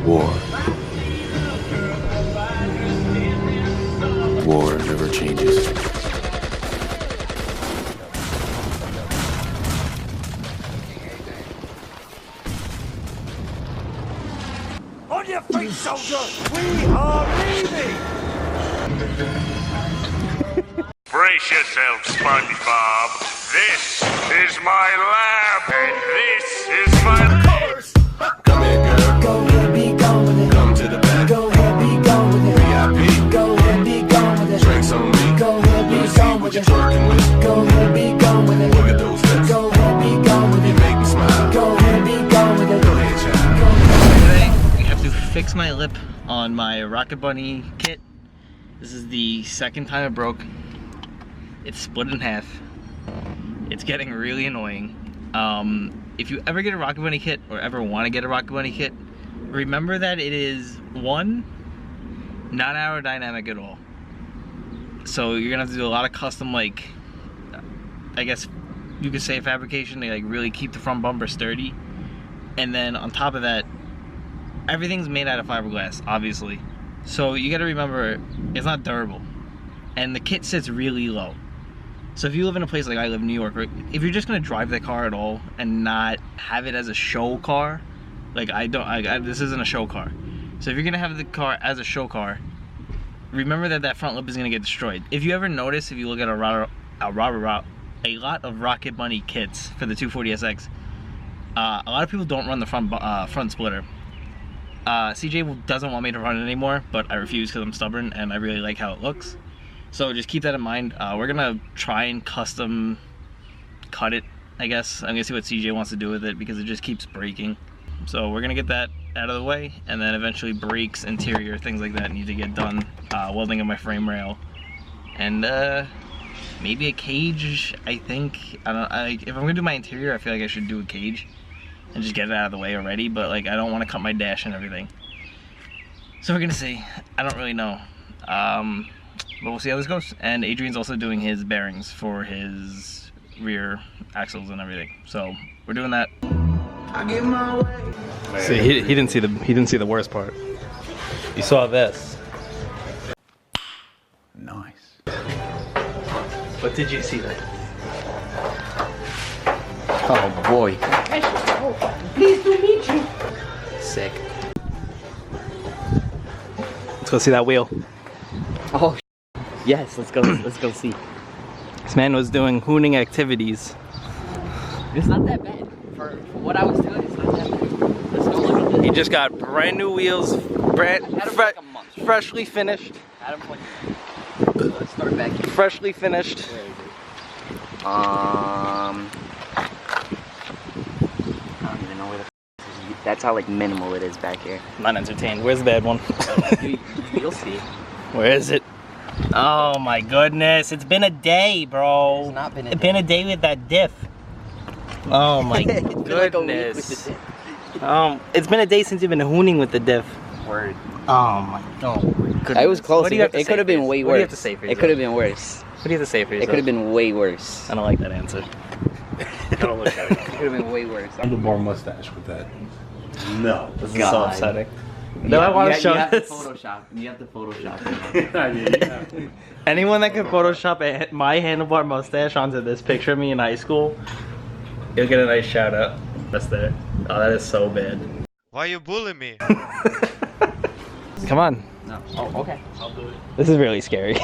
War. War never changes. On your feet, soldier! We are leaving! Brace yourself, SpongeBob. This is my lab, and this is my course. Come here, girl. Go ahead, be gone with it. Come to the back. Go ahead, be gone with it. VIP. Go ahead, be gone with it. Drinks on me. Go ahead, Let me be see gone what with you're it. twerking with. Go ahead, be gone with it. Look at those hips. Go ahead, be gone with You it. make me smile. Go ahead, be gone with it. Go ahead, child. Go ahead. Today, we have to fix my lip on my Rocket Bunny kit. This is the second time it broke. It's split in half. It's getting really annoying. If you ever get a Rocket Bunny kit or ever want to get a Rocket Bunny kit, remember that it is one, not aerodynamic at all. So you're gonna have to do a lot of custom, like, I guess you could say fabrication to like really keep the front bumper sturdy. And then on top of that, everything's made out of fiberglass, obviously. So you gotta remember, it's not durable. And the kit sits really low. So if you live in a place like I live in New York, right, if you're just gonna drive the car at all and not have it as a show car, like this isn't a show car. So if you're gonna have the car as a show car, remember that that front lip is gonna get destroyed. If you ever notice, if you look at a lot of Rocket Bunny kits for the 240SX, a lot of people don't run the front splitter. CJ doesn't want me to run it anymore, but I refuse because I'm stubborn and I really like how it looks. So just keep that in mind. We're gonna try and custom cut it, I guess. I'm gonna see what CJ wants to do with it because it just keeps breaking. So we're gonna get that out of the way, and then eventually brakes, interior, things like that need to get done. Welding of my frame rail, and maybe a cage. I think if I'm gonna do my interior, I feel like I should do a cage and just get it out of the way already. But like, I don't want to cut my dash and everything. So we're gonna see. I don't really know. But we'll see how this goes. And Adrian's also doing his bearings for his rear axles and everything. So we're doing that. I get my way. See, he didn't see the worst part. You saw this. Nice. But did you see that? Oh boy. Pleased to meet you. Sick. Let's go see that wheel. Oh yes, let's go see. This man was doing hooning activities. It's not that bad. For what I was doing, it's not that bad. Let's go look at this. He just got brand new wheels, Had him for like a month. freshly finished. Had him for like a month. Let's start back here. Freshly finished. Where is it? I don't even know where the f is. That's how like minimal it is back here. I'm not entertained. Where's the bad one? You'll see. Where is it? Oh my goodness, it's been a day, bro. It's not been a It's day. been a day with that diff. Oh my It's been like a week with goodness. the dip. It's been a day since you've been hooning with the diff. Word. Oh my goodness. I was close. What do you have to It say could have for been yourself? way worse. What do you have to say for It yourself? could have been worse. What do you have to say for It yourself? could have been way worse. I don't like that answer. I don't look at it. It could have been way worse. Handlebar mustache with that. No. This is so God. upsetting. No, I want to show this. You have to Photoshop it. Anyone that can Photoshop my handlebar mustache onto this picture of me in high school, you'll get a nice shout out. That's there. Oh, that is so bad. Why you bully me? Come on. No. Oh, okay. I'll do it. This is really scary.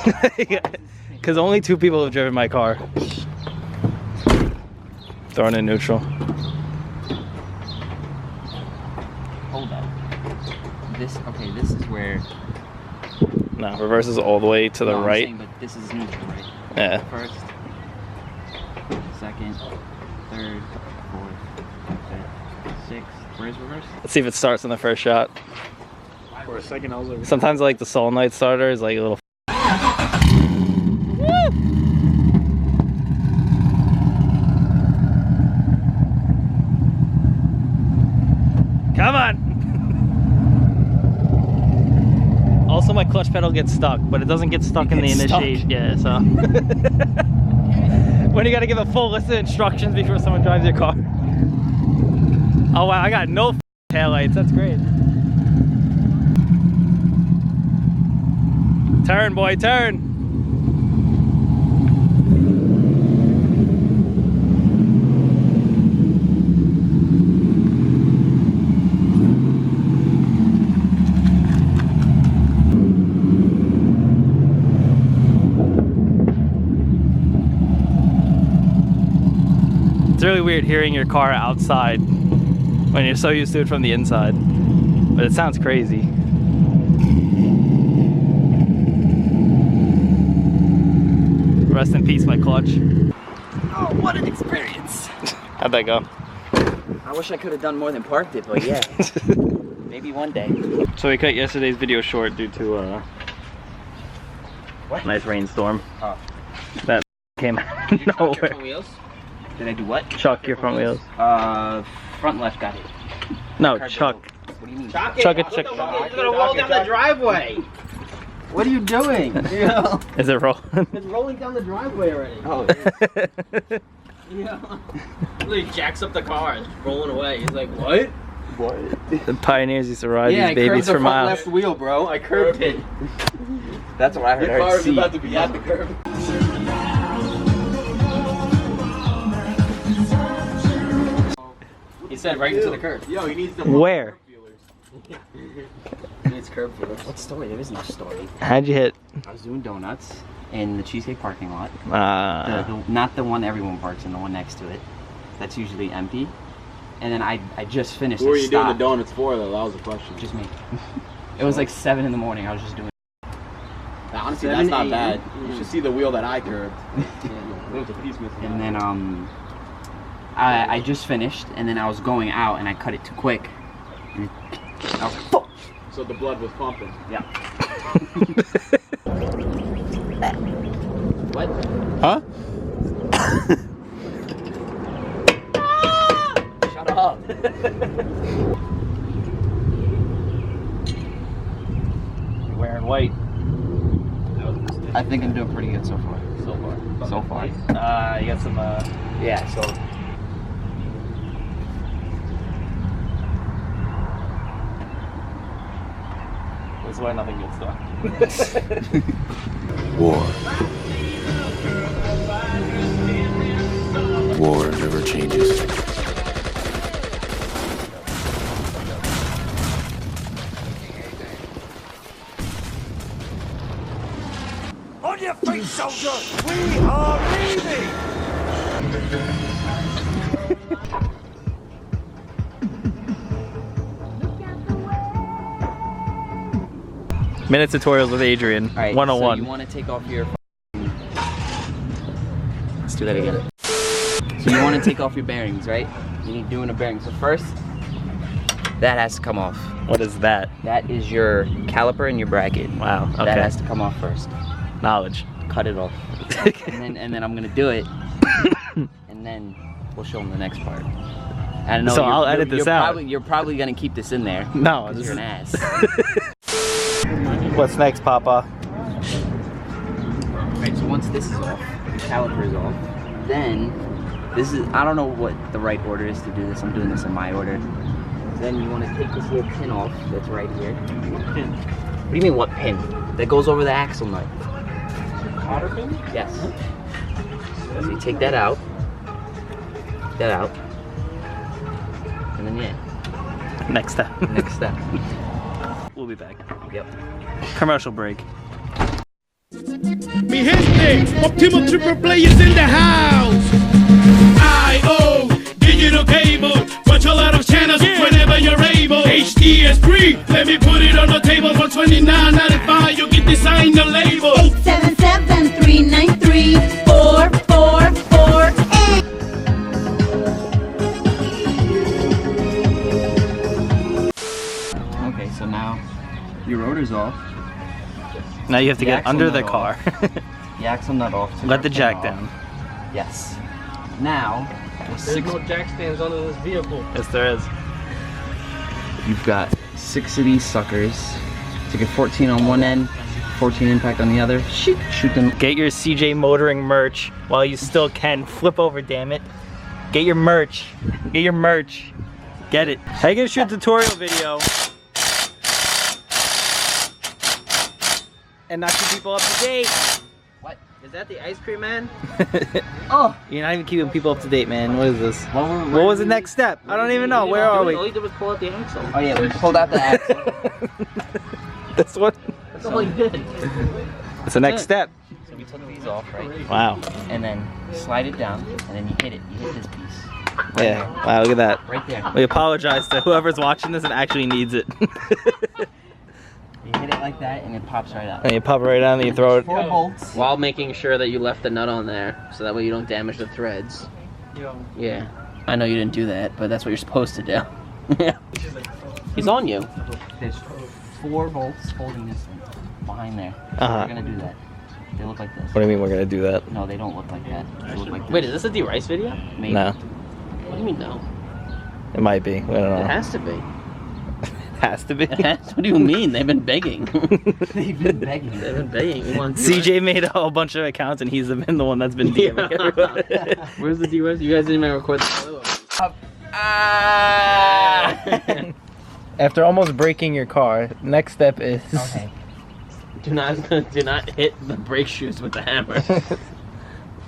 Because only 2 people have driven my car. Throwing in neutral. Hold up. This is where. No, reverse is all the way to the No, I'm right. saying, but this is neutral, right? Yeah. First, second, third, fourth, fifth, sixth. Where's reverse? Let's see if it starts on the first shot. For a second, I was like, Sometimes like the solenoid starter is like a little. Come on! Also, my clutch pedal gets stuck, but it doesn't get stuck in the initiation. Yeah, so. When you gotta give a full list of instructions before someone drives your car. Oh wow, I got no taillights. That's great. Turn, boy, turn. It's really weird hearing your car outside when you're so used to it from the inside, but it sounds crazy. Rest in peace, my clutch. Oh, what an experience. How'd that go? I wish I could have done more than parked it, but yeah. Maybe one day. So we cut yesterday's video short due to a nice rainstorm. Oh. That came out of nowhere. Wheels? Did I do what? Chuck your front wheels. Front left got it. No, Chuck. What do you mean? Chuck it, Chuck. It's gonna roll down the driveway. What are you doing? Is it rolling? It's rolling down the driveway already. Oh. Yeah. He jacks up the car, it's rolling away. He's like, what? What? The pioneers used to ride Yeah, these babies for miles. left wheel, bro. I curved it. That's what I heard. The car is about to be at the curb. He said right into the curb. Yo, he needs the Where? He needs curb feelers. What story? There is no story. How'd you hit? I was doing donuts in the Cheesecake parking lot. Uh, Not the one everyone parks in, the one next to it. That's usually empty. And then I just finished. Who are you doing the donuts for though? That was the question. Just me. It was like 7 in the morning. I was just doing. Honestly, 7, that's not 8. bad. You should see the wheel that I curved. There was a piece missing. And then I just finished, and then I was going out, and I cut it too quick. And I was like, fuck. So the blood was pumping. Yeah. What? Huh? Shut up. You're wearing white. I think I'm doing pretty good so far. So far. You got some, Yeah, so. that's why nothing gets done. War. War never changes. On your feet, soldier! We are leaving! Minute tutorials with Adrian. All right, 101. So you want to take off your. Let's do that again. So you want to take off your bearings, right? You need doing a bearing. So first, that has to come off. What is that? That is your caliper and your bracket. Wow. Okay. That has to come off first. Knowledge. Cut it off. and then I'm gonna do it, and then we'll show them the next part. I don't know. So I'll edit this out. You're probably gonna keep this in there. No, 'cause this you're is... an ass. What's next, Papa? Right, so once this is off, the caliper is off, then this is, I don't know what the right order is to do this. I'm doing this in my order. Then you want to take this little pin off that's right here. What pin? What do you mean what pin? That goes over the axle nut. Cotter pin? Yes. So you take that out. And then yeah. Next step. Next step. We'll be back. Yep. Commercial break. Mi gente, Optimal Triple Players in the house. I.O. Digital cable. Watch a lot of channels whenever you're able. HD is free. Let me put it on the table for $29.95. You get designer label. 877-393-4448. Okay, so now your rotor's off. Now you have to The get axle under the nut car. The axle nut off. Take Let our the pin jack off. down. Yes. Now, with There's 6, no jack stands under this vehicle. Yes, there is. you've got 6 of these suckers. Take a 14 on one end, 14 impact on the other. Shoot them. Get your CJ Motoring merch while you still can. Flip over, damn it. Get your merch. Get your merch. Get it. How you gonna shoot a tutorial video and not keep people up to date. What? Is that the ice cream man? Oh! You're not even keeping people up to date, man. What is this? What was the next step? I don't even know. Where are we? All you did was pull out the axle. Oh yeah, we pulled out the axle. This one? That's all you did. It's the next step. So we took these off, right? Wow. And then slide it down, and then you hit it. You hit this piece. Yeah. Wow, look at that. Right there. We apologize to whoever's watching this and actually needs it. You hit it like that, and it pops right out. And you pop it right down and you throw it. 4 bolts. While making sure that you left the nut on there, so that way you don't damage the threads. Yeah. I know you didn't do that, but that's what you're supposed to do. Yeah. He's on you. There's 4 bolts holding this thing behind there. So we're gonna do that. They look like this. What do you mean we're gonna do that? No, they don't look like that. They look like this. Wait, is this a D-Rice video? Maybe. No. What do you mean no? It might be. I don't know. It has to be. Has to be. What do you mean? They've been begging. They've been begging. They've been begging. We want CJ made a whole bunch of accounts and he's been the one that's been DMing everyone. Where's the D-Rice? You guys didn't even record the After almost breaking your car, next step is... Okay. Do not hit the brake shoes with the hammer.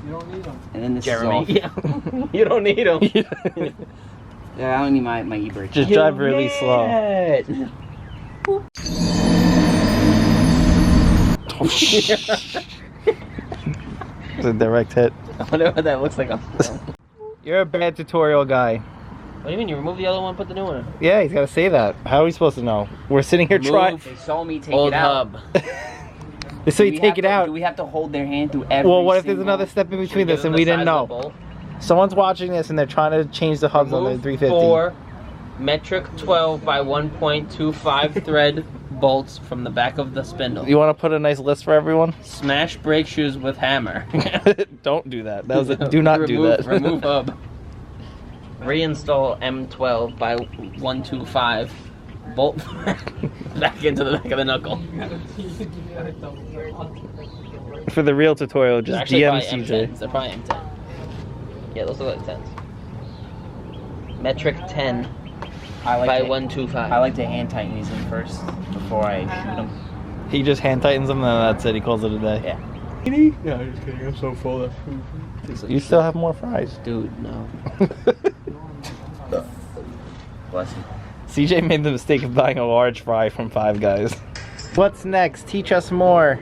You don't need them. And then this Jeremy. is off. Yeah. You don't need them. Yeah, I don't need my e-brake. Just drive really slow. It's a direct hit. I wonder what that looks like on film. You're a bad tutorial guy. What do you mean? You remove the other one, put the new one in? Yeah, he's got to say that. How are we supposed to know? We're sitting here trying. They saw me take Old it out. hub. So you take it out. Do we have to hold their hand through every Well, what if there's single- another step in Should between give this them and the we didn't size of the know? bolt? Someone's watching this and they're trying to change the hubs on the 350. 4 metric 12 by 1.25 thread bolts from the back of the spindle. You want to put a nice list for everyone? Smash brake shoes with hammer. Don't do that. That was a, do not do that. Remove hub. Reinstall M12 by 125 bolt back into the back of the knuckle. For the real tutorial, just Actually, DM probably CJ. M10s. They're probably M10. Yeah, those look like 10s. Metric 10 by 125. I like to hand tighten these in first before I shoot them. He just hand tightens them and that's it. He calls it a day. Yeah. No, I'm just kidding. I'm so full of food. You still have more fries. Dude, no. Bless you. CJ made the mistake of buying a large fry from Five Guys. What's next? Teach us more.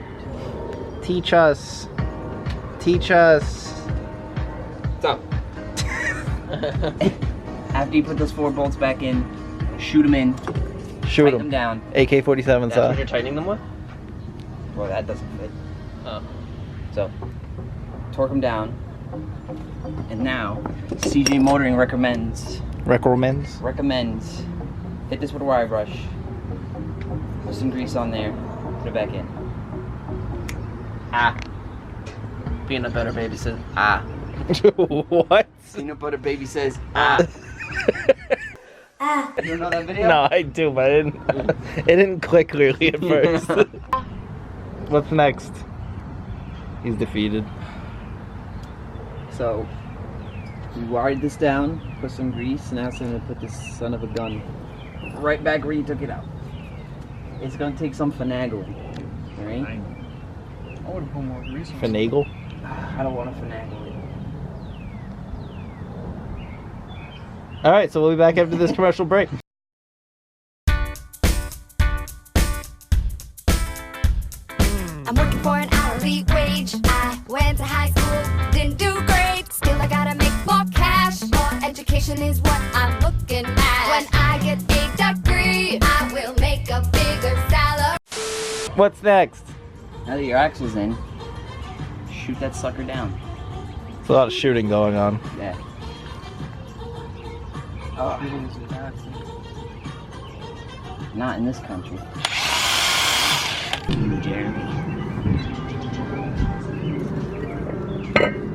Teach us. Teach us. Stop. After you put those 4 bolts back in, shoot them in. Shoot tighten them them. down. AK-47 That's what style. you're tightening them with? Well, that doesn't fit. Oh. So, torque them down. And now, CJ Motoring recommends, hit this with a wire brush, put some grease on there, put it back in. Ah. Peanut butter baby says, ah. What? Peanut butter baby says, ah. You don't know that video? No, I do, but it didn't click clearly at first. What's next? He's defeated. So, we wired this down, put some grease, now it's gonna put this son of a gun right back where you took it out. It's gonna take some finagling, alright? I would put more grease on. Finagle? I don't want to finagle it. Alright, so we'll be back after this commercial break. I'm working for an hourly wage. I went to high school, didn't do great. Still, I gotta make more cash. More education is what I'm looking at. When I get a degree, I will make a bigger salary. What's next? Now that your axle's in, shoot that sucker down. There's a lot of shooting going on. Yeah. Not in this country. You, Jeremy.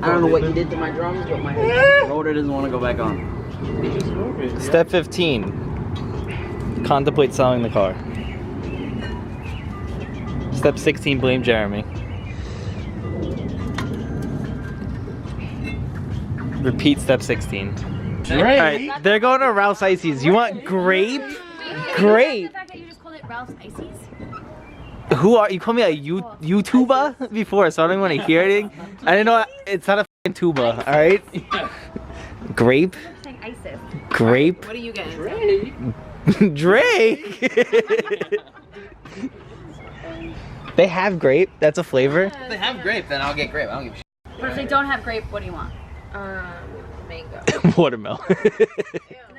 I don't know what you did to my drums, but my rotor doesn't want to go back on. Step 15. Contemplate selling the car. Step 16, blame Jeremy. Repeat step 16. Alright, they're going to Ralph's Ices. You want grape? Grape? The fact that you just called it Ralph's Ices? Who are you? Call me a YouTuber before, so I don't even want to hear anything. I didn't know it's not a f***ing tuba. All right. Grape. ISIS. Grape. What are you getting? Drake. They have grape. That's a flavor. If they have grape, then I'll get grape. I don't give a shit. But if they don't have grape, what do you want? Mango. Watermelon. Do they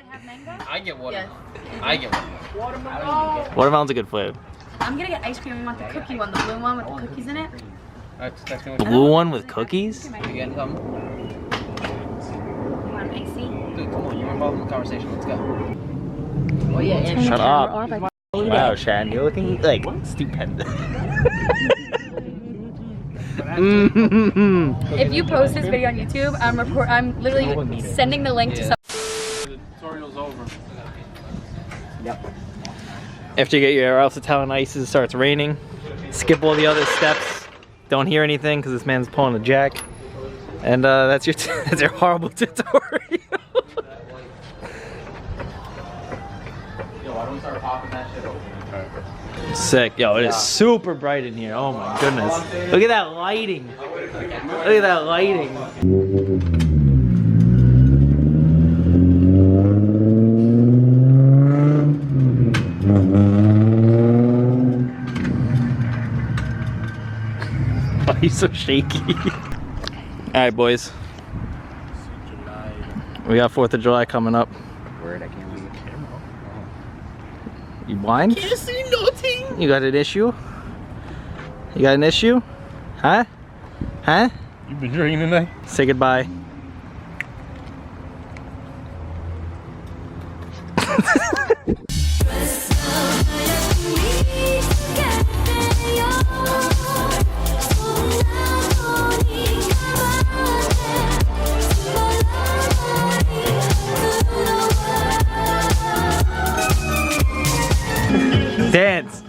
have mango? I get watermelon. Yes. I get watermelon. Watermelon's a good flavor. I'm gonna get ice cream. I want the cookie one, the blue one with the cookies in it. Blue one with cookies? You getting something? You want an icy? Dude, come on. You're involved in the conversation. Let's go. Oh, yeah, and Shut up. Wow, Shan, you're looking like stupid. If you post this video on YouTube, I'm literally sending the link to some. The tutorial's over. Yep. After you get your Alcatelin ices, it starts raining. Skip all the other steps. Don't hear anything because this man's pulling a jack. And that's your that's your horrible tutorial. Yo, why don't we start popping that shit open? Sick. Yo, it is super bright in here. Oh my goodness. Look at that lighting. Look at that lighting. Why are you so shaky? Alright, boys. We got 4th of July coming up. Word, I can't read the camera. You blind? Can't see nothing. You got an issue? You got an issue? Huh? Huh? You been drinking tonight? Say goodbye. Dance.